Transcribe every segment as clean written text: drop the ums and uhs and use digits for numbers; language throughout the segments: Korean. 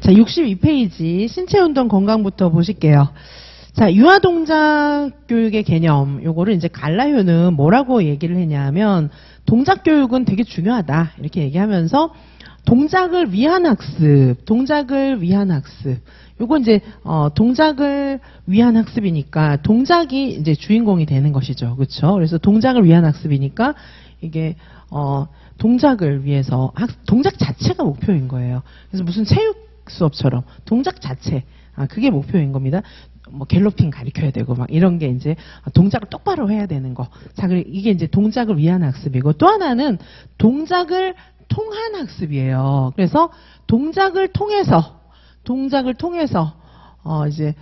자, 62페이지 신체운동 건강부터 보실게요. 자, 유아동작 교육의 개념, 요거를 이제 갈라효는 뭐라고 얘기를 했냐면, 동작 교육은 되게 중요하다. 이렇게 얘기하면서, 동작을 위한 학습. 요거 이제, 동작을 위한 학습이니까, 동작이 이제 주인공이 되는 것이죠. 그쵸? 그래서 동작을 위한 학습이니까, 이게, 동작을 위해서, 동작 자체가 목표인 거예요. 그래서 무슨 체육 수업처럼, 동작 자체. 그게 목표인 겁니다. 뭐 갤로핑 가르쳐야 되고 막 이런 게 이제 동작을 똑바로 해야 되는 거. 자, 이게 이제 동작을 위한 학습이고, 또 하나는 동작을 통한 학습이에요. 그래서 동작을 통해서 이제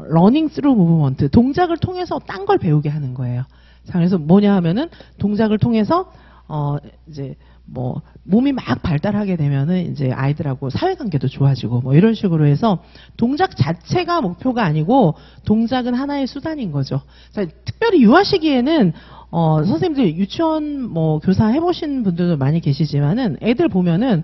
러닝 스루 무브먼트, 동작을 통해서 딴 걸 배우게 하는 거예요. 자, 그래서 뭐냐 하면은 동작을 통해서 이제 뭐 몸이 막 발달하게 되면은 이제 아이들하고 사회관계도 좋아지고 뭐 이런 식으로 해서 동작 자체가 목표가 아니고 동작은 하나의 수단인 거죠. 자, 특별히 유아 시기에는 선생님들 유치원 뭐 교사 해보신 분들도 많이 계시지만은 애들 보면은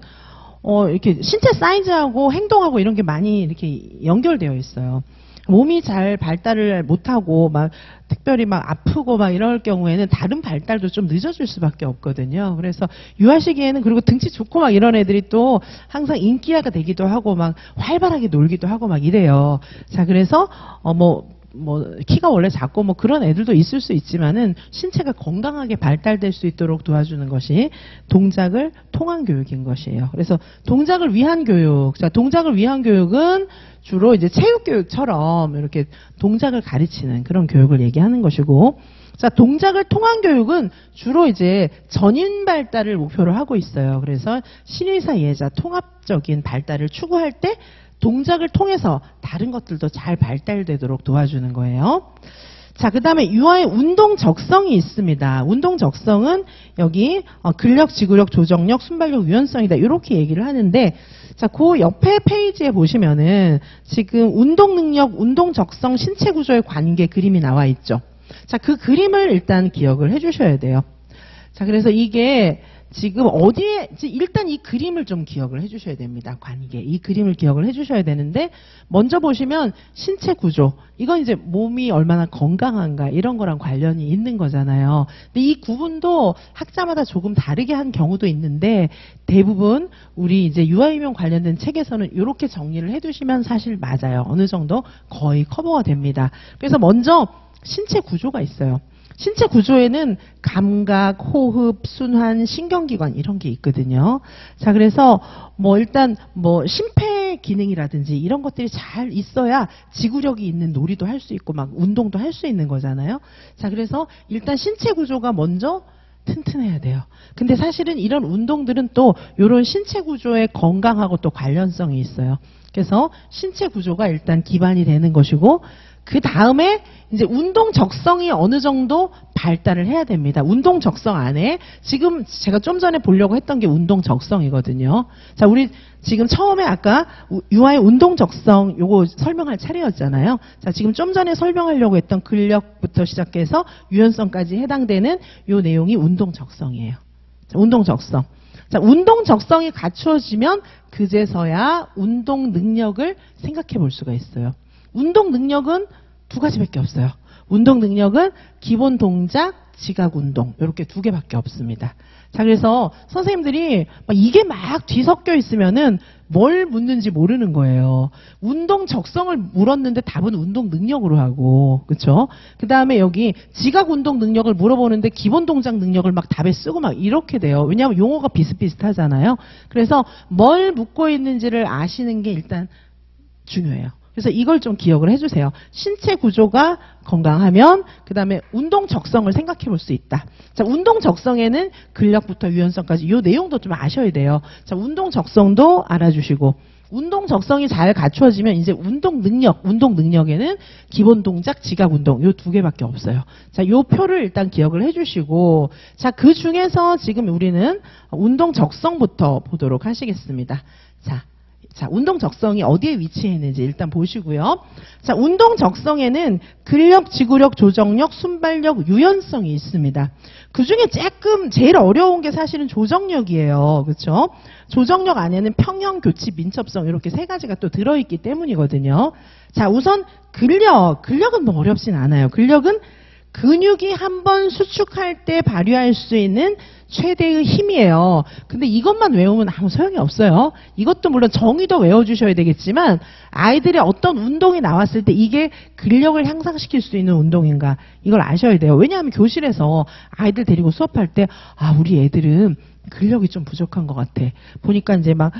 이렇게 신체 사이즈하고 행동하고 이런 게 많이 이렇게 연결되어 있어요. 몸이 잘 발달을 못하고 막 특별히 막 아프고 막 이럴 경우에는 다른 발달도 좀 늦어질 수밖에 없거든요. 그래서 유아 시기에는, 그리고 등치 좋고 막 이런 애들이 또 항상 인기아가 되기도 하고 막 활발하게 놀기도 하고 막 이래요. 자, 그래서 키가 원래 작고 뭐 그런 애들도 있을 수 있지만은 신체가 건강하게 발달될 수 있도록 도와주는 것이 동작을 통한 교육인 것이에요. 그래서 동작을 위한 교육. 자, 동작을 위한 교육은 주로 이제 체육교육처럼 이렇게 동작을 가르치는 그런 교육을 얘기하는 것이고, 자, 동작을 통한 교육은 주로 이제 전인 발달을 목표로 하고 있어요. 그래서 신의사 예자 통합적인 발달을 추구할 때 동작을 통해서 다른 것들도 잘 발달되도록 도와주는 거예요. 자, 그 다음에 유아의 운동 적성이 있습니다. 운동 적성은 여기 근력, 지구력, 조정력, 순발력, 유연성이다. 이렇게 얘기를 하는데, 자, 그 옆에 페이지에 보시면은 지금 운동 능력, 운동 적성, 신체 구조의 관계 그림이 나와 있죠. 자, 그 그림을 일단 기억을 해 주셔야 돼요. 자, 그래서 이게 지금 어디에, 일단 이 그림을 좀 기억을 해 주셔야 됩니다. 관계. 이 그림을 기억을 해 주셔야 되는데, 먼저 보시면 신체 구조. 이건 이제 몸이 얼마나 건강한가 이런 거랑 관련이 있는 거잖아요. 근데 이 구분도 학자마다 조금 다르게 한 경우도 있는데, 대부분 우리 이제 유아이명 관련된 책에서는 이렇게 정리를 해 두시면 사실 맞아요. 어느 정도 거의 커버가 됩니다. 그래서 먼저 신체 구조가 있어요. 신체 구조에는 감각, 호흡, 순환, 신경기관 이런 게 있거든요. 자, 그래서 일단 심폐 기능이라든지 이런 것들이 잘 있어야 지구력이 있는 놀이도 할 수 있고 막 운동도 할 수 있는 거잖아요. 자, 그래서 일단 신체 구조가 먼저 튼튼해야 돼요. 근데 사실은 이런 운동들은 또 이런 신체 구조의 건강하고 또 관련성이 있어요. 그래서 신체 구조가 일단 기반이 되는 것이고, 그 다음에 이제 운동 적성이 어느 정도 발달을 해야 됩니다. 운동 적성 안에 지금 제가 좀 전에 보려고 했던 게 운동 적성이거든요. 자, 우리 지금 처음에 아까 유아의 운동 적성 요거 설명할 차례였잖아요. 자, 지금 좀 전에 설명하려고 했던 근력부터 시작해서 유연성까지 해당되는 요 내용이 운동 적성이에요. 자, 운동 적성. 자, 운동 적성이 갖추어지면 그제서야 운동 능력을 생각해 볼 수가 있어요. 운동 능력은 두 가지밖에 없어요. 운동 능력은 기본 동작, 지각 운동 이렇게 두 개밖에 없습니다. 자, 그래서 선생님들이 이게 막 뒤섞여 있으면은 뭘 묻는지 모르는 거예요. 운동 적성을 물었는데 답은 운동 능력으로 하고, 그렇죠? 그 다음에 여기 지각 운동 능력을 물어보는데 기본 동작 능력을 막 답에 쓰고 막 이렇게 돼요. 왜냐하면 용어가 비슷비슷하잖아요. 그래서 뭘 묻고 있는지를 아시는 게 일단 중요해요. 그래서 이걸 좀 기억을 해주세요. 신체 구조가 건강하면 그 다음에 운동 적성을 생각해 볼 수 있다. 자, 운동 적성에는 근력부터 유연성까지 이 내용도 좀 아셔야 돼요. 자, 운동 적성도 알아주시고, 운동 적성이 잘 갖추어지면 이제 운동 능력에는 기본 동작, 지각 운동 이 두 개밖에 없어요. 자, 요 표를 일단 기억을 해주시고, 자, 그 중에서 지금 우리는 운동 적성부터 보도록 하시겠습니다. 자, 자, 운동 적성이 어디에 위치해 있는지 일단 보시고요. 자, 운동 적성에는 근력, 지구력, 조정력, 순발력, 유연성이 있습니다. 그 중에 조금 제일 어려운 게 사실은 조정력이에요. 그렇죠? 조정력 안에는 평형, 교치, 민첩성 이렇게 세 가지가 또 들어있기 때문이거든요. 자, 우선 근력은 뭐 어렵진 않아요. 근력은 근육이 한번 수축할 때 발휘할 수 있는 최대의 힘이에요. 근데 이것만 외우면 아무 소용이 없어요. 이것도 물론 정의도 외워주셔야 되겠지만 아이들이 어떤 운동이 나왔을 때 이게 근력을 향상시킬 수 있는 운동인가 이걸 아셔야 돼요. 왜냐하면 교실에서 아이들 데리고 수업할 때 우리 애들은 근력이 좀 부족한 것 같아. 보니까 이제 막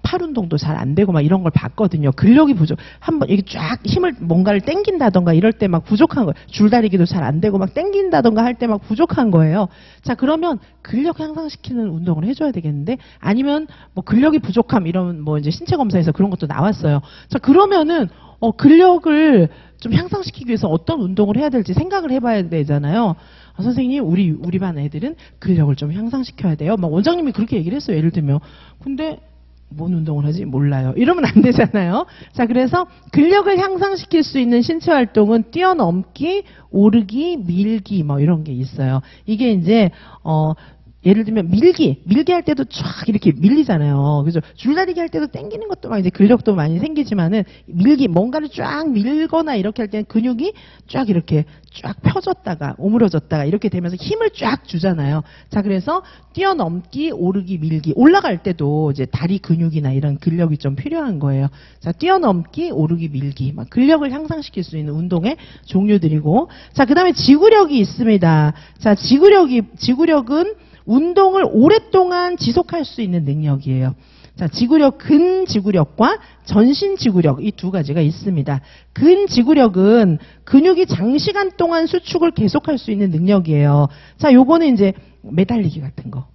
팔 운동도 잘 안 되고 막 이런 걸 봤거든요. 근력이 한번 이렇게 쫙 힘을 뭔가를 당긴다던가 이럴 때 막 부족한 거예요. 줄다리기도 잘 안 되고 막 당긴다던가 할 때 막 부족한 거예요. 자, 그러면 근력 향상시키는 운동을 해줘야 되겠는데 아니면 뭐 근력이 부족함 이런 뭐 이제 신체 검사에서 그런 것도 나왔어요. 자, 그러면은 근력을 좀 향상시키기 위해서 어떤 운동을 해야 될지 생각을 해봐야 되잖아요. 선생님, 우리 반 애들은 근력을 좀 향상시켜야 돼요. 막 원장님이 그렇게 얘기를 했어요. 예를 들면. 근데 뭔 운동을 하지? 몰라요. 이러면 안 되잖아요. 자, 그래서 근력을 향상시킬 수 있는 신체 활동은 뛰어넘기, 오르기, 밀기 뭐 이런 게 있어요. 이게 이제 예를 들면 밀기 할 때도 쫙 이렇게 밀리잖아요. 그죠? 줄다리기 할 때도 당기는 것도 막 이제 근력도 많이 생기지만은 뭔가를 쫙 밀거나 이렇게 할 때는 근육이 쫙 이렇게 쫙 펴졌다가 오므려졌다가 이렇게 되면서 힘을 쫙 주잖아요. 자, 그래서 뛰어넘기, 오르기, 밀기 올라갈 때도 이제 다리 근육이나 이런 근력이 좀 필요한 거예요. 자, 뛰어넘기, 오르기, 밀기 막 근력을 향상시킬 수 있는 운동의 종류들이고, 자, 그다음에 지구력이 있습니다. 자, 지구력은 운동을 오랫동안 지속할 수 있는 능력이에요. 자, 근지구력과 전신지구력 이 두 가지가 있습니다. 근지구력은 근육이 장시간 동안 수축을 계속할 수 있는 능력이에요. 자, 요거는 이제 매달리기 같은 거.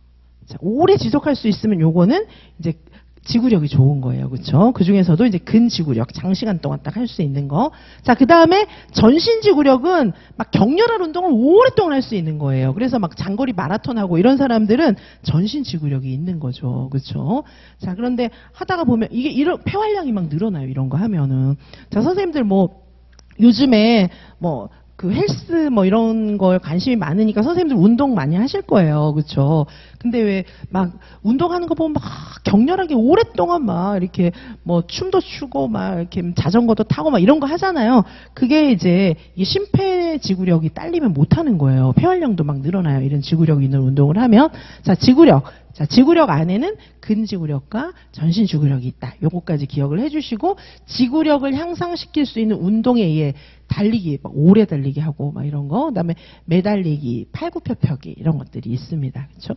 자, 오래 지속할 수 있으면 요거는 이제 지구력이 좋은 거예요. 그렇죠? 그 중에서도 이제 근지구력, 장시간 동안 딱 할 수 있는 거. 자, 그다음에 전신지구력은 막 격렬한 운동을 오랫동안 할 수 있는 거예요. 그래서 막 장거리 마라톤 하고 이런 사람들은 전신지구력이 있는 거죠. 그렇죠? 자, 그런데 하다가 보면 이게 이런 폐활량이 막 늘어나요. 이런 거 하면은. 자, 선생님들 뭐 요즘에 뭐 그 헬스 뭐 이런 거에 관심이 많으니까 선생님들 운동 많이 하실 거예요. 그렇죠? 근데 왜 막 운동하는 거 보면 막 격렬하게 오랫동안 막 이렇게 뭐 춤도 추고 막 이렇게 자전거도 타고 막 이런 거 하잖아요. 그게 이제 이 심폐지구력이 딸리면 못 하는 거예요. 폐활량도 막 늘어나요. 이런 지구력 있는 운동을 하면. 자, 지구력 안에는 근지구력과 전신지구력이 있다. 요거까지 기억을 해주시고, 지구력을 향상시킬 수 있는 운동에 의해 달리기, 막 오래 달리기 하고 막 이런 거, 그다음에 매달리기, 팔굽혀펴기 이런 것들이 있습니다. 그렇죠?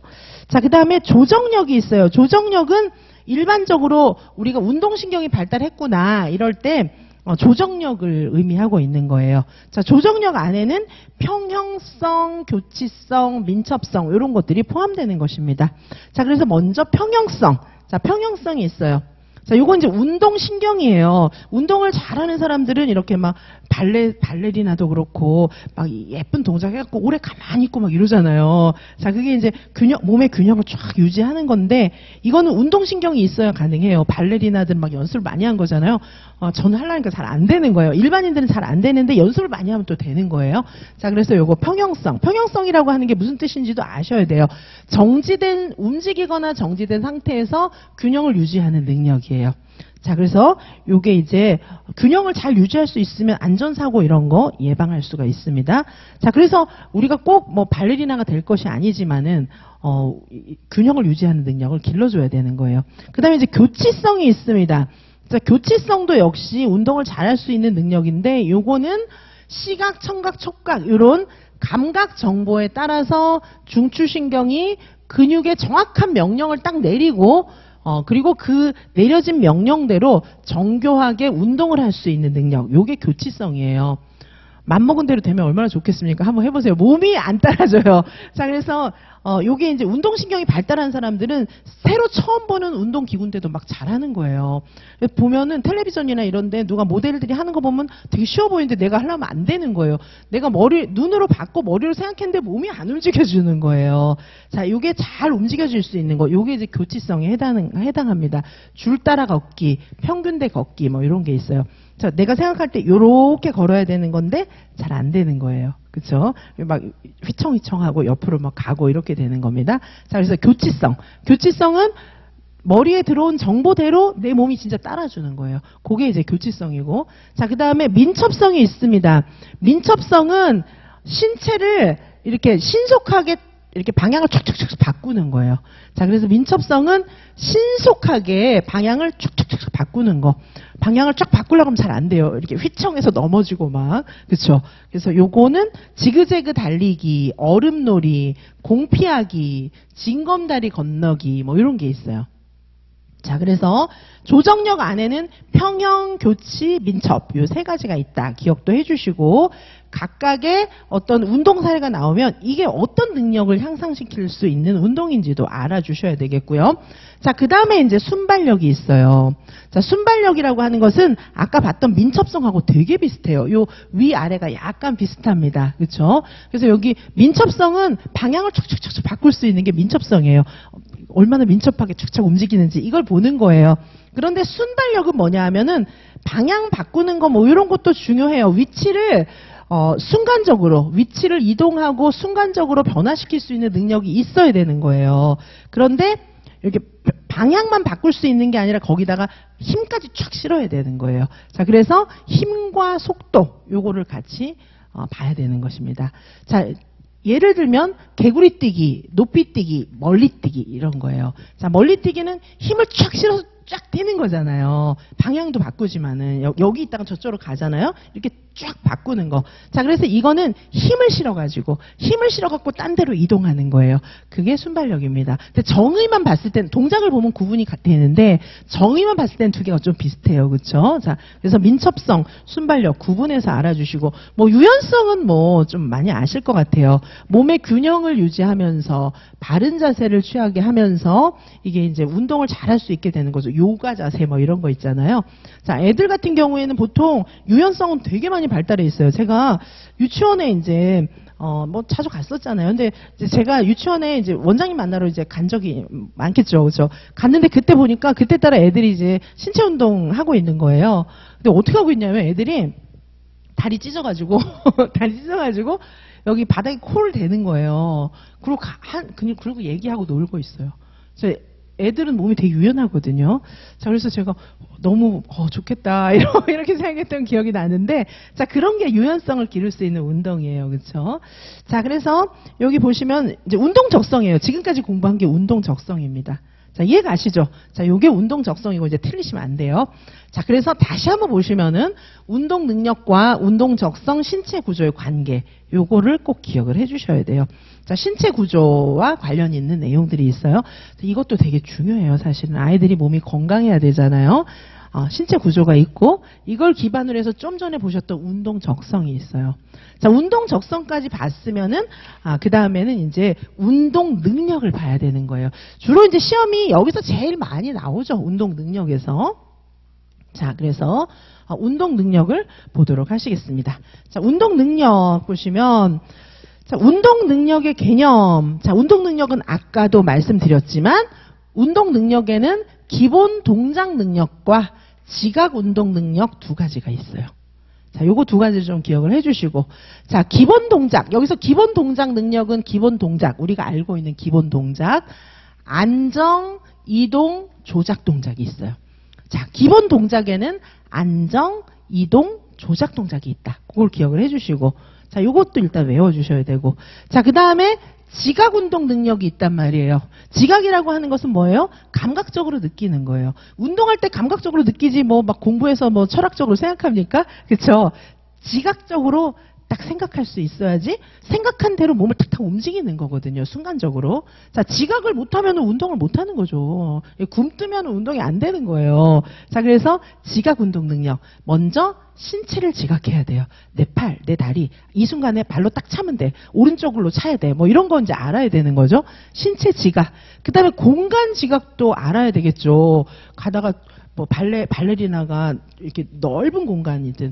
자, 그다음에 조정력이 있어요. 조정력은 일반적으로 우리가 운동신경이 발달했구나 이럴 때 조정력을 의미하고 있는 거예요. 자, 조정력 안에는 평형성, 교치성, 민첩성 이런 것들이 포함되는 것입니다. 자, 그래서 먼저 평형성. 자, 평형성이 있어요. 자, 요건 이제 운동신경이에요. 운동을 잘하는 사람들은 이렇게 막 발레리나도 그렇고 막 예쁜 동작 해갖고 오래 가만히 있고 막 이러잖아요. 자, 그게 이제 몸의 균형을 쫙 유지하는 건데 이거는 운동신경이 있어야 가능해요. 발레리나들 막 연습을 많이 한 거잖아요. 저는 하려니까 잘 안 되는 거예요. 일반인들은 잘 안 되는데 연습을 많이 하면 또 되는 거예요. 자, 그래서 요거 평형성이라고 하는 게 무슨 뜻인지도 아셔야 돼요. 움직이거나 정지된 상태에서 균형을 유지하는 능력이에요. 자, 그래서 요게 이제 균형을 잘 유지할 수 있으면 안전사고 이런 거 예방할 수가 있습니다. 자, 그래서 우리가 꼭 뭐 발레리나가 될 것이 아니지만은 균형을 유지하는 능력을 길러줘야 되는 거예요. 그 다음에 이제 교치성이 있습니다. 자, 교치성도 역시 운동을 잘할 수 있는 능력인데 요거는 시각, 청각, 촉각 이런 감각 정보에 따라서 중추신경이 근육에 정확한 명령을 딱 내리고 그리고 그 내려진 명령대로 정교하게 운동을 할 수 있는 능력. 요게 교치성이에요. 맘먹은 대로 되면 얼마나 좋겠습니까? 한번 해보세요. 몸이 안 따라줘요. 자, 그래서 요게 이제 운동신경이 발달한 사람들은 새로 처음 보는 운동기구인데도 막 잘하는 거예요. 보면은 텔레비전이나 이런데 누가 모델들이 하는 거 보면 되게 쉬워 보이는데 내가 하려면 안 되는 거예요. 내가 눈으로 받고 머리로 생각했는데 몸이 안 움직여주는 거예요. 자, 요게 잘 움직여질 수 있는 거, 요게 이제 교치성에 해당합니다. 줄 따라 걷기, 평균대 걷기, 뭐 이런 게 있어요. 자, 내가 생각할 때 요렇게 걸어야 되는 건데 잘 안 되는 거예요. 그쵸? 막 휘청휘청하고 옆으로 막 가고 이렇게 되는 겁니다. 자, 그래서 교치성. 교치성은 머리에 들어온 정보대로 내 몸이 진짜 따라주는 거예요. 그게 이제 교치성이고. 자, 그 다음에 민첩성이 있습니다. 민첩성은 신체를 이렇게 신속하게 이렇게 방향을 촥촥촥 바꾸는 거예요. 자, 그래서 민첩성은 신속하게 방향을 촥촥촥 바꾸는 거. 방향을 쫙 바꾸려고 하면 잘 안 돼요. 이렇게 휘청해서 넘어지고 막. 그쵸? 그래서 요거는 지그재그 달리기, 얼음놀이, 공피하기, 징검다리 건너기, 뭐 이런 게 있어요. 자, 그래서 조정력 안에는 평형, 교치, 민첩 요 세 가지가 있다. 기억도 해주시고 각각의 어떤 운동 사례가 나오면 이게 어떤 능력을 향상시킬 수 있는 운동인지도 알아주셔야 되겠고요. 자, 그 다음에 이제 순발력이 있어요. 자, 순발력이라고 하는 것은 아까 봤던 민첩성하고 되게 비슷해요. 요 위아래가 약간 비슷합니다. 그렇죠? 그래서 여기 민첩성은 방향을 촉촉촉 바꿀 수 있는 게 민첩성이에요. 얼마나 민첩하게 촉촉 움직이는지 이걸 보는 거예요. 그런데 순발력은 뭐냐 하면은 방향 바꾸는 거 뭐 이런 것도 중요해요. 순간적으로 위치를 이동하고 순간적으로 변화시킬 수 있는 능력이 있어야 되는 거예요. 그런데 이렇게 방향만 바꿀 수 있는 게 아니라 거기다가 힘까지 쫙 실어야 되는 거예요. 자, 그래서 힘과 속도 요거를 같이 봐야 되는 것입니다. 자, 예를 들면 개구리 뛰기, 높이 뛰기, 멀리 뛰기 이런 거예요. 자, 멀리 뛰기는 힘을 쫙 실어서 쫙 뛰는 거잖아요. 방향도 바꾸지만은 여기 있다가 저쪽으로 가잖아요. 이렇게 쫙 바꾸는 거. 자, 그래서 이거는 힘을 실어갖고 딴 데로 이동하는 거예요. 그게 순발력입니다. 근데 정의만 봤을 땐 동작을 보면 구분이 되는데 정의만 봤을 땐 두 개가 좀 비슷해요. 그렇죠? 자, 그래서 민첩성, 순발력 구분해서 알아주시고 뭐 유연성은 뭐 좀 많이 아실 것 같아요. 몸의 균형을 유지하면서 바른 자세를 취하게 하면서 이게 이제 운동을 잘할 수 있게 되는 거죠. 요가 자세 뭐 이런 거 있잖아요. 자, 애들 같은 경우에는 보통 유연성은 되게 많이 발달해 있어요. 제가 유치원에 이제 뭐 자주 갔었잖아요. 근데 이제 제가 유치원에 이제 원장님 만나러 이제 간 적이 많겠죠. 그죠? 갔는데 그때 보니까 그때 따라 애들이 이제 신체 운동 하고 있는 거예요. 근데 어떻게 하고 있냐면 애들이 다리 찢어가지고 여기 바닥에 코를 대는 거예요. 그리고 얘기하고 놀고 있어요. 애들은 몸이 되게 유연하거든요. 자, 그래서 제가 너무 좋겠다 이렇게 생각했던 기억이 나는데, 자, 그런 게 유연성을 기를 수 있는 운동이에요, 그렇죠? 자, 그래서 여기 보시면 이제 운동 적성이에요. 지금까지 공부한 게 운동 적성입니다. 자, 이해 가시죠? 자, 요게 운동 적성이고 이제 틀리시면 안 돼요. 자, 그래서 다시 한번 보시면은 운동 능력과 운동 적성, 신체 구조의 관계, 요거를 꼭 기억을 해 주셔야 돼요. 자, 신체 구조와 관련이 있는 내용들이 있어요. 이것도 되게 중요해요, 사실은. 아이들이 몸이 건강해야 되잖아요. 신체 구조가 있고 이걸 기반으로 해서 좀 전에 보셨던 운동 적성이 있어요. 자, 운동 적성까지 봤으면은 그 다음에는 이제 운동 능력을 봐야 되는 거예요. 주로 이제 시험이 여기서 제일 많이 나오죠. 운동 능력에서. 자, 그래서 운동 능력을 보도록 하시겠습니다. 자, 운동 능력 보시면 자, 운동 능력의 개념. 자, 운동 능력은 아까도 말씀드렸지만 운동 능력에는 기본 동작 능력과 지각 운동 능력 두 가지가 있어요. 자, 요거 두 가지 좀 기억을 해주시고. 자, 기본 동작. 여기서 기본 동작 능력은 기본 동작. 우리가 알고 있는 기본 동작. 안정, 이동, 조작 동작이 있어요. 자, 기본 동작에는 안정, 이동, 조작 동작이 있다. 그걸 기억을 해주시고. 자, 요것도 일단 외워주셔야 되고. 자, 그 다음에 지각 운동 능력이 있단 말이에요. 지각이라고 하는 것은 뭐예요? 감각적으로 느끼는 거예요. 운동할 때 감각적으로 느끼지 뭐 막 공부해서 뭐 철학적으로 생각합니까? 그렇죠? 지각적으로 딱 생각할 수 있어야지 생각한 대로 몸을 탁탁 움직이는 거거든요. 순간적으로. 자, 지각을 못하면 운동을 못하는 거죠. 굼뜨면 운동이 안 되는 거예요. 자, 그래서 지각 운동 능력. 먼저 신체를 지각해야 돼요. 내 팔, 내 다리. 이 순간에 발로 딱 차면 돼. 오른쪽으로 차야 돼. 뭐 이런 거 이제 알아야 되는 거죠. 신체 지각. 그 다음에 공간 지각도 알아야 되겠죠. 가다가 뭐 발레리나가 이렇게 넓은 공간이든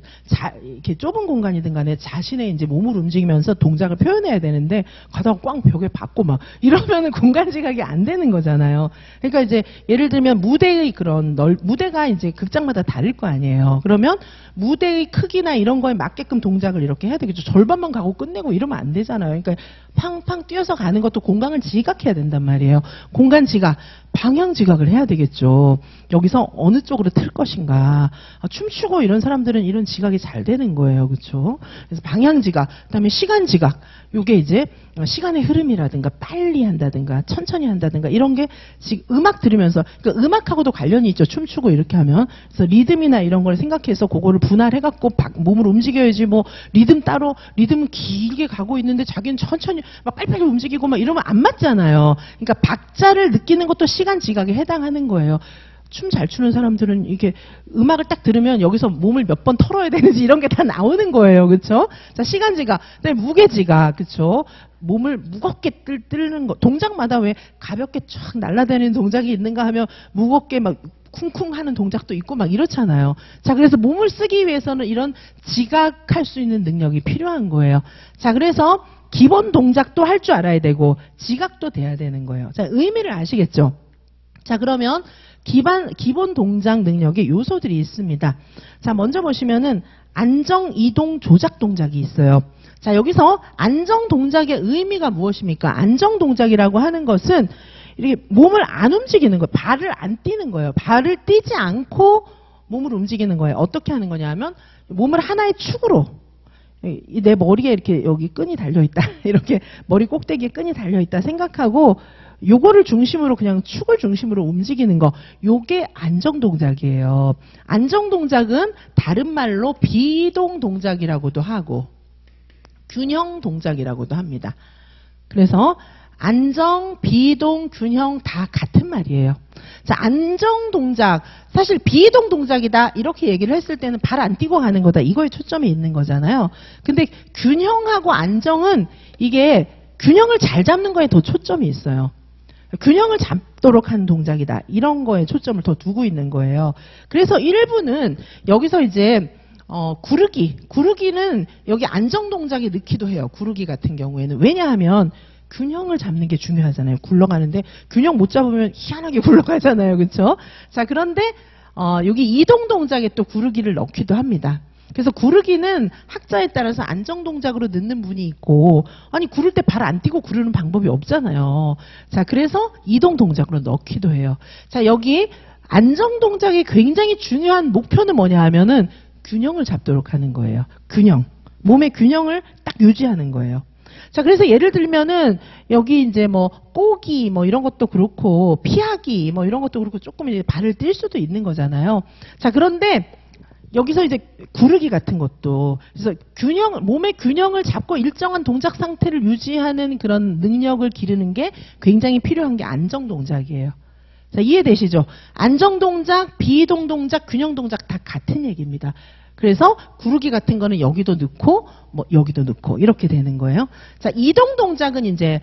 이렇게 좁은 공간이든 간에 자신의 이제 몸을 움직이면서 동작을 표현해야 되는데 가다가 꽝 벽에 박고 막 이러면은 공간 지각이 안 되는 거잖아요. 그러니까 이제 예를 들면 무대의 그런 무대가 이제 극장마다 다를 거 아니에요. 그러면 무대의 크기나 이런 거에 맞게끔 동작을 이렇게 해야 되겠죠. 절반만 가고 끝내고 이러면 안 되잖아요. 그러니까 팡팡 뛰어서 가는 것도 공간을 지각해야 된단 말이에요. 공간 지각, 방향 지각을 해야 되겠죠. 여기서 어느 쪽으로 틀 것인가. 춤추고 이런 사람들은 이런 지각이 잘 되는 거예요. 그렇죠? 그래서 방향 지각, 그다음에 시간 지각. 요게 이제 시간의 흐름이라든가 빨리 한다든가 천천히 한다든가 이런 게 지금 음악 들으면서 그러니까 음악하고도 관련이 있죠. 춤추고 이렇게 하면. 그래서 리듬이나 이런 걸 생각해서 그거를 분할해 갖고 몸을 움직여야지 뭐 리듬 따로 리듬은 길게 가고 있는데 자기는 천천히 막 빨리빨리 움직이고 막 이러면 안 맞잖아요. 그러니까 박자를 느끼는 것도 시간 지각에 해당하는 거예요. 춤 잘 추는 사람들은 이게 음악을 딱 들으면 여기서 몸을 몇 번 털어야 되는지 이런 게 다 나오는 거예요. 그렇죠? 자, 시간 지각, 그다음에 무게 지각. 그렇죠? 몸을 무겁게 뜰는 거. 동작마다 왜 가볍게 쫙 날아다니는 동작이 있는가 하면 무겁게 막 쿵쿵 하는 동작도 있고 막 이렇잖아요. 자, 그래서 몸을 쓰기 위해서는 이런 지각할 수 있는 능력이 필요한 거예요. 자, 그래서 기본 동작도 할 줄 알아야 되고 지각도 돼야 되는 거예요. 자, 의미를 아시겠죠? 자, 그러면 기본 동작 능력의 요소들이 있습니다. 자, 먼저 보시면은 안정, 이동, 조작 동작이 있어요. 자, 여기서 안정 동작의 의미가 무엇입니까? 안정 동작이라고 하는 것은 이렇게 몸을 안 움직이는 거예요. 발을 안 띄는 거예요. 발을 띄지 않고 몸을 움직이는 거예요. 어떻게 하는 거냐 하면 몸을 하나의 축으로 내 머리에 이렇게 여기 끈이 달려있다. 이렇게 머리 꼭대기에 끈이 달려있다 생각하고 요거를 중심으로 그냥 축을 중심으로 움직이는 거. 요게 안정 동작이에요. 안정 동작은 다른 말로 비동 동작이라고도 하고 균형 동작이라고도 합니다. 그래서 안정, 비동, 균형 다 같은 말이에요. 자, 안정 동작. 사실 비동 동작이다. 이렇게 얘기를 했을 때는 발 안 띄고 가는 거다. 이거에 초점이 있는 거잖아요. 근데 균형하고 안정은 이게 균형을 잘 잡는 거에 더 초점이 있어요. 균형을 잡도록 하는 동작이다. 이런 거에 초점을 더 두고 있는 거예요. 그래서 일부는 여기서 이제 구르기는 여기 안정 동작에 넣기도 해요. 구르기 같은 경우에는. 왜냐하면 균형을 잡는 게 중요하잖아요. 굴러가는데 균형 못 잡으면 희한하게 굴러가잖아요. 그렇죠? 자, 그런데 여기 이동 동작에 또 구르기를 넣기도 합니다. 그래서 구르기는 학자에 따라서 안정 동작으로 넣는 분이 있고 아니 구를 때 발 안 띄고 구르는 방법이 없잖아요. 자, 그래서 이동 동작으로 넣기도 해요. 자, 여기 안정 동작이 굉장히 중요한 목표는 뭐냐 하면은 균형을 잡도록 하는 거예요. 균형. 몸의 균형을 딱 유지하는 거예요. 자, 그래서 예를 들면은 여기 이제 뭐 꼬기 뭐 이런 것도 그렇고 피하기 뭐 이런 것도 그렇고 조금 이제 발을 뛸 수도 있는 거잖아요. 자, 그런데 여기서 이제 구르기 같은 것도 그래서 몸의 균형을 잡고 일정한 동작 상태를 유지하는 그런 능력을 기르는 게 굉장히 필요한 게 안정 동작이에요. 자, 이해되시죠? 안정 동작, 비이동 동작, 균형 동작 다 같은 얘기입니다. 그래서 구르기 같은 거는 여기도 넣고 뭐 여기도 넣고 이렇게 되는 거예요. 자, 이동 동작은 이제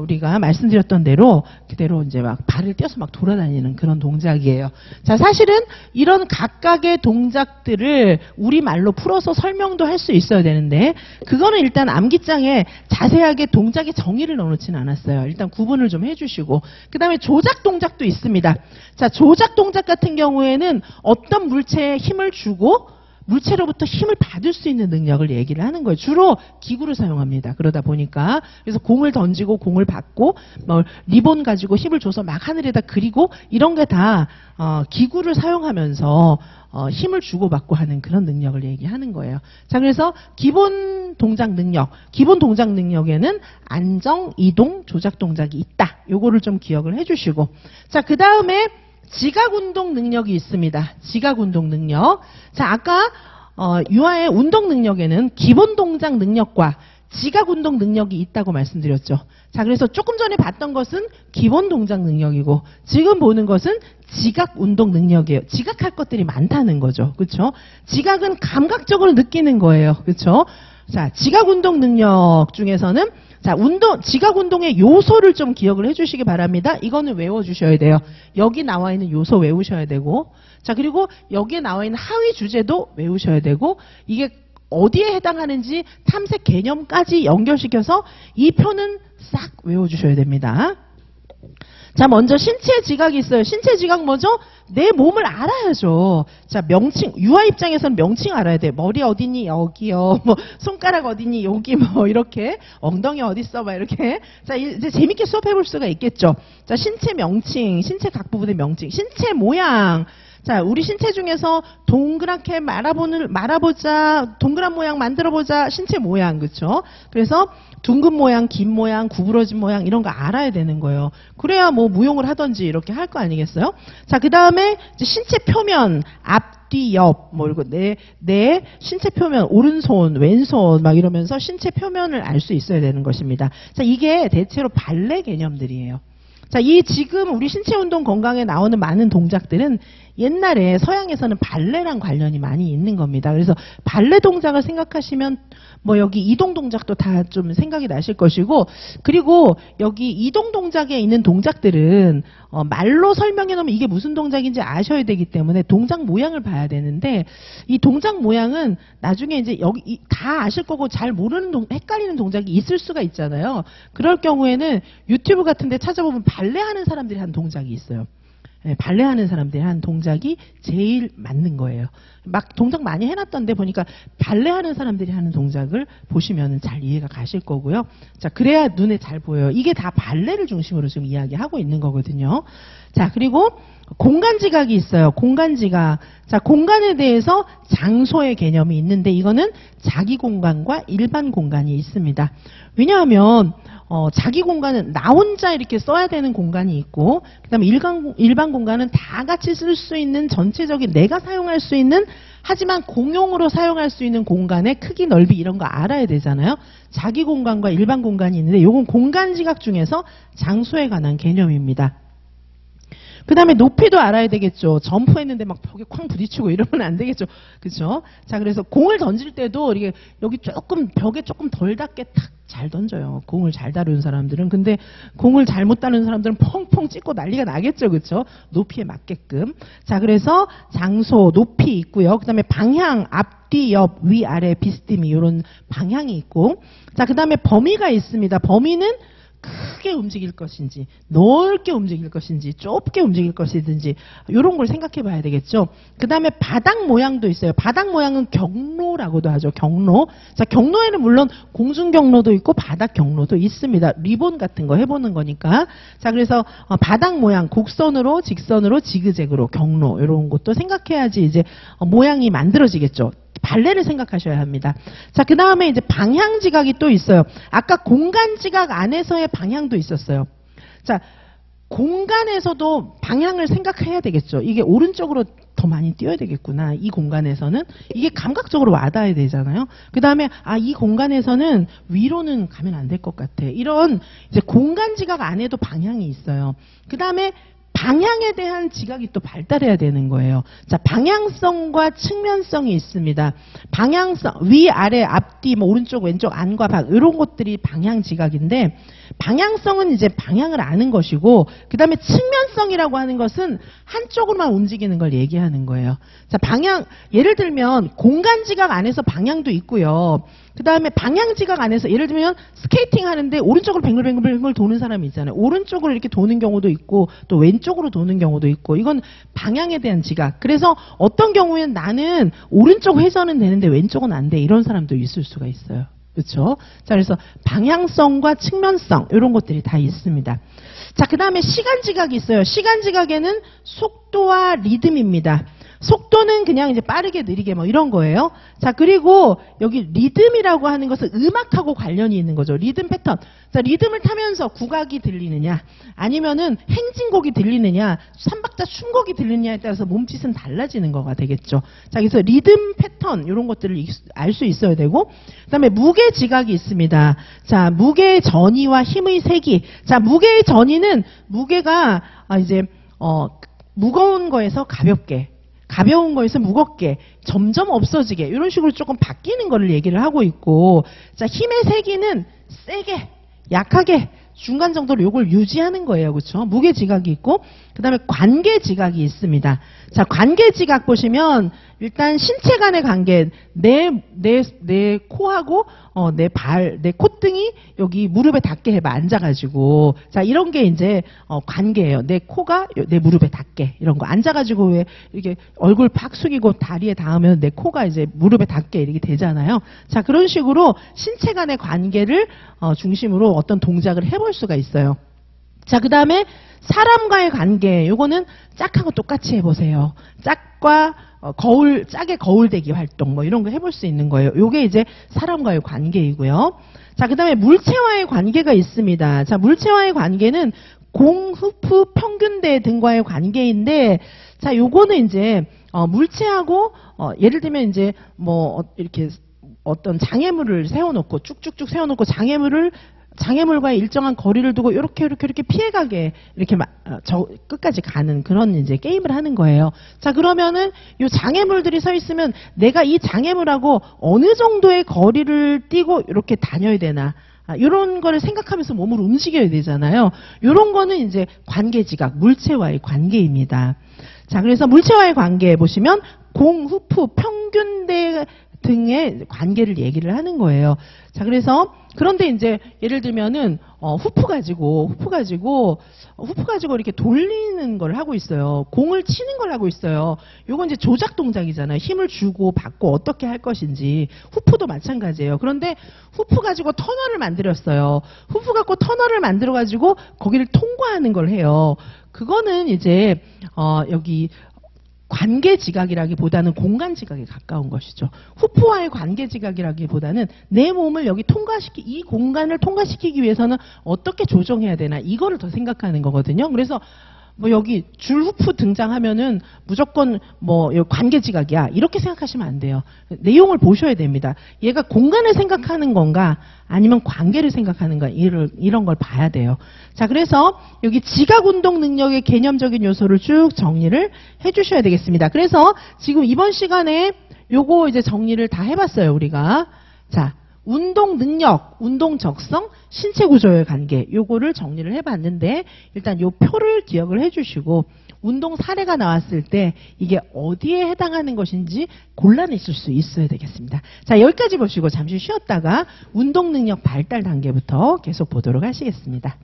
우리가 말씀드렸던 대로 그대로 이제 막 발을 띄어서 막 돌아다니는 그런 동작이에요. 자, 사실은 이런 각각의 동작들을 우리말로 풀어서 설명도 할 수 있어야 되는데 그거는 일단 암기장에 자세하게 동작의 정의를 넣어놓지는 않았어요. 일단 구분을 좀 해주시고 그 다음에 조작 동작도 있습니다. 자, 조작 동작 같은 경우에는 어떤 물체에 힘을 주고 물체로부터 힘을 받을 수 있는 능력을 얘기를 하는 거예요. 주로 기구를 사용합니다. 그러다 보니까 그래서 공을 던지고 공을 받고 뭐 리본 가지고 힘을 줘서 막 하늘에다 그리고 이런 게 다 기구를 사용하면서 힘을 주고받고 하는 그런 능력을 얘기하는 거예요. 자, 그래서 기본 동작 능력에는 안정, 이동, 조작 동작이 있다. 요거를 좀 기억을 해주시고 자, 그 다음에 지각 운동 능력이 있습니다. 지각 운동 능력. 자, 아까 유아의 운동 능력에는 기본 동작 능력과 지각 운동 능력이 있다고 말씀드렸죠. 자, 그래서 조금 전에 봤던 것은 기본 동작 능력이고 지금 보는 것은 지각 운동 능력이에요. 지각할 것들이 많다는 거죠. 그렇죠? 지각은 감각적으로 느끼는 거예요. 그렇죠? 자, 지각 운동 능력 중에서는 자, 지각 운동의 요소를 좀 기억을 해주시기 바랍니다. 이거는 외워주셔야 돼요. 여기 나와 있는 요소 외우셔야 되고, 자, 그리고 여기에 나와 있는 하위 주제도 외우셔야 되고, 이게 어디에 해당하는지 탐색 개념까지 연결시켜서 이 표는 싹 외워주셔야 됩니다. 자, 먼저 신체 지각이 있어요. 신체 지각 뭐죠? 내 몸을 알아야죠. 자, 명칭, 유아 입장에서는 명칭 알아야 돼. 머리 어디니? 여기요. 뭐, 손가락 어디니? 여기 뭐, 이렇게. 엉덩이 어딨어? 막 이렇게. 자, 이제 재밌게 수업해 볼 수가 있겠죠. 자, 신체 명칭, 신체 각 부분의 명칭, 신체 모양. 자, 우리 신체 중에서 동그랗게 말아보자, 동그란 모양 만들어보자, 신체 모양, 그쵸? 그래서 둥근 모양, 긴 모양, 구부러진 모양, 이런 거 알아야 되는 거예요. 그래야 뭐 무용을 하든지 이렇게 할 거 아니겠어요? 자, 그 다음에 신체 표면, 앞, 뒤, 옆, 뭐, 이거, 내 신체 표면, 오른손, 왼손, 막 이러면서 신체 표면을 알 수 있어야 되는 것입니다. 자, 이게 대체로 발레 개념들이에요. 자, 이 지금 우리 신체 운동 건강에 나오는 많은 동작들은 옛날에 서양에서는 발레랑 관련이 많이 있는 겁니다. 그래서 발레 동작을 생각하시면 뭐 여기 이동 동작도 다 좀 생각이 나실 것이고, 그리고 여기 이동 동작에 있는 동작들은 말로 설명해 놓으면 이게 무슨 동작인지 아셔야 되기 때문에 동작 모양을 봐야 되는데, 이 동작 모양은 나중에 이제 여기 다 아실 거고 잘 모르는 헷갈리는 동작이 있을 수가 있잖아요. 그럴 경우에는 유튜브 같은 데 찾아보면 발레하는 사람들이 한 동작이 있어요. 네, 발레하는 사람들이 한 동작이 제일 맞는 거예요. 막 동작 많이 해놨던데 보니까 발레하는 사람들이 하는 동작을 보시면 잘 이해가 가실 거고요. 자, 그래야 눈에 잘 보여요. 이게 다 발레를 중심으로 지금 이야기하고 있는 거거든요. 자, 그리고 공간 지각이 있어요. 공간 지각. 자, 공간에 대해서 장소의 개념이 있는데 이거는 자기 공간과 일반 공간이 있습니다. 왜냐하면 자기 공간은 나 혼자 이렇게 써야 되는 공간이 있고, 그 다음에 일반 공간은 다 같이 쓸 수 있는 전체적인 내가 사용할 수 있는, 하지만 공용으로 사용할 수 있는 공간의 크기, 넓이 이런 거 알아야 되잖아요. 자기 공간과 일반 공간이 있는데 이건 공간 지각 중에서 장소에 관한 개념입니다. 그 다음에 높이도 알아야 되겠죠. 점프했는데 막 벽에 쾅 부딪히고 이러면 안 되겠죠. 그렇죠? 자, 그래서 공을 던질 때도 이렇게 여기 조금 벽에 조금 덜 닿게 탁 잘 던져요. 공을 잘 다루는 사람들은. 근데 공을 잘못 다루는 사람들은 펑펑 찍고 난리가 나겠죠. 그렇죠? 높이에 맞게끔. 자, 그래서 장소, 높이 있고요. 그 다음에 방향, 앞뒤, 옆, 위, 아래, 비스듬히 이런 방향이 있고, 자, 그 다음에 범위가 있습니다. 범위는 크게 움직일 것인지, 넓게 움직일 것인지, 좁게 움직일 것이든지 이런 걸 생각해 봐야 되겠죠. 그 다음에 바닥 모양도 있어요. 바닥 모양은 경로라고도 하죠. 경로. 자, 경로에는 물론 공중 경로도 있고 바닥 경로도 있습니다. 리본 같은 거 해보는 거니까. 자, 그래서 바닥 모양, 곡선으로, 직선으로, 지그재그로 경로 이런 것도 생각해야지 이제 모양이 만들어지겠죠. 발레를 생각하셔야 합니다. 자, 그 다음에 이제 방향 지각이 또 있어요. 아까 공간 지각 안에서의 방향도 있었어요. 자, 공간에서도 방향을 생각해야 되겠죠. 이게 오른쪽으로 더 많이 뛰어야 되겠구나. 이 공간에서는 이게 감각적으로 와닿아야 되잖아요. 그 다음에 이 공간에서는 위로는 가면 안 될 것 같아. 이런 이제 공간 지각 안에도 방향이 있어요. 그 다음에 방향에 대한 지각이 또 발달해야 되는 거예요. 자, 방향성과 측면성이 있습니다. 방향성, 위, 아래, 앞뒤, 뭐 오른쪽, 왼쪽, 안과 밖 이런 것들이 방향 지각인데, 방향성은 이제 방향을 아는 것이고, 그 다음에 측면성이라고 하는 것은 한쪽으로만 움직이는 걸 얘기하는 거예요. 자, 방향, 예를 들면 공간 지각 안에서 방향도 있고요. 그 다음에 방향 지각 안에서 예를 들면 스케이팅 하는데 오른쪽으로 뱅글뱅글 도는 사람이 있잖아요. 오른쪽으로 이렇게 도는 경우도 있고 또 왼쪽으로 도는 경우도 있고, 이건 방향에 대한 지각. 그래서 어떤 경우에는 나는 오른쪽 회전은 되는데 왼쪽은 안 돼. 이런 사람도 있을 수가 있어요. 그렇죠? 자, 그래서 방향성과 측면성 이런 것들이 다 있습니다. 자, 그 다음에 시간 지각이 있어요. 시간 지각에는 속도와 리듬입니다. 속도는 그냥 이제 빠르게 느리게 뭐 이런 거예요. 자, 그리고 여기 리듬이라고 하는 것은 음악하고 관련이 있는 거죠. 리듬 패턴. 자, 리듬을 타면서 국악이 들리느냐, 아니면은 행진곡이 들리느냐, 삼박자 춤곡이 들리느냐에 따라서 몸짓은 달라지는 거가 되겠죠. 자, 그래서 리듬 패턴 이런 것들을 알 수 있어야 되고, 그다음에 무게 지각이 있습니다. 자, 무게의 전이와 힘의 세기. 자, 무게의 전이는 무게가 이제 무거운 거에서 가볍게, 가벼운 거에서 무겁게, 점점 없어지게 이런 식으로 조금 바뀌는 거를 얘기를 하고 있고, 자, 힘의 세기는 세게, 약하게, 중간 정도로 요걸 유지하는 거예요. 그렇죠? 무게 지각이 있고, 그다음에 관계 지각이 있습니다. 자, 관계 지각 보시면 일단 신체 간의 관계, 내 코하고 내 콧등이 여기 무릎에 닿게 해봐, 앉아가지고. 자, 이런 게 이제 관계예요. 내 코가 내 무릎에 닿게, 이런 거. 앉아가지고 왜 이렇게 얼굴 팍 숙이고 다리에 닿으면 내 코가 이제 무릎에 닿게 이렇게 되잖아요. 자, 그런 식으로 신체 간의 관계를 중심으로 어떤 동작을 해볼 수가 있어요. 자, 그 다음에 사람과의 관계, 요거는 짝하고 똑같이 해보세요. 짝과 짝의 거울대기 활동, 뭐 이런 거 해볼 수 있는 거예요. 요게 이제 사람과의 관계이고요. 자, 그 다음에 물체와의 관계가 있습니다. 자, 물체와의 관계는 공, 흡프, 평균대 등과의 관계인데, 자, 요거는 이제 물체하고 예를 들면 이제 뭐 이렇게 어떤 장애물을 세워놓고 쭉쭉쭉 세워놓고 장애물과의 일정한 거리를 두고 이렇게 피해가게 이렇게 끝까지 가는 그런 이제 게임을 하는 거예요. 자, 그러면은 이 장애물들이 서 있으면 내가 이 장애물하고 어느 정도의 거리를 띄고 이렇게 다녀야 되나, 이런 거를 생각하면서 몸을 움직여야 되잖아요. 이런 거는 이제 관계지각, 물체와의 관계입니다. 자, 그래서 물체와의 관계 보시면 공, 흡프, 평균대 등의 관계를 얘기를 하는 거예요. 자, 그래서 그런데 이제 예를 들면은 후프 가지고 이렇게 돌리는 걸 하고 있어요. 공을 치는 걸 하고 있어요. 요건 이제 조작 동작이잖아요. 힘을 주고 받고 어떻게 할 것인지. 후프도 마찬가지예요. 그런데 후프 가지고 터널을 만들었어요. 후프 갖고 터널을 만들어 가지고 거기를 통과하는 걸 해요. 그거는 이제 여기 관계 지각이라기보다는 공간 지각에 가까운 것이죠. 후프와의 관계 지각이라기보다는 내 몸을 여기 이 공간을 통과시키기 위해서는 어떻게 조정해야 되나, 이거를 더 생각하는 거거든요. 그래서 뭐 여기 줄 후프 등장하면은 무조건 뭐 관계 지각이야, 이렇게 생각하시면 안 돼요. 내용을 보셔야 됩니다. 얘가 공간을 생각하는 건가 아니면 관계를 생각하는가, 이런 걸 봐야 돼요. 자, 그래서 여기 지각 운동 능력의 개념적인 요소를 쭉 정리를 해주셔야 되겠습니다. 그래서 지금 이번 시간에 요거 이제 정리를 다 해봤어요, 우리가. 자, 운동 능력, 운동 적성, 신체 구조의 관계, 요거를 정리를 해봤는데, 일단 요 표를 기억을 해주시고 운동 사례가 나왔을 때 이게 어디에 해당하는 것인지 골라내실 수 있어야 되겠습니다. 자, 여기까지 보시고 잠시 쉬었다가 운동 능력 발달 단계부터 계속 보도록 하시겠습니다.